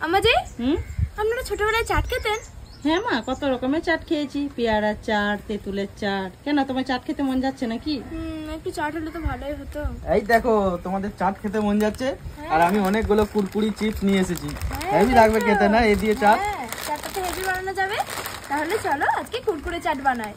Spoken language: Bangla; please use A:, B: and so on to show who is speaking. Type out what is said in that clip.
A: আমাজি আপনারা ছোটবেলায় চাট খেতেন?
B: হ্যাঁ মা, কত রকমের চাট খেয়েছি, পেয়ারার চাট, তেঁতুলের চাট। কেন, তোমার চাট খেতে মন যাচ্ছে নাকি?
A: একটু চাট হলে তো ভালোই হতো।
C: এই দেখো, তোমাদের চাট খেতে মন যাচ্ছে, আর আমি অনেকগুলো কুরকুরি চিপস নিয়ে এসেছি। হেভি লাগবে খেতে না এই দিয়ে চাট?
A: চাটটা তো হেভি বানানো যাবে। তাহলে চলো আজকে কুরকুরে চাট বানাই।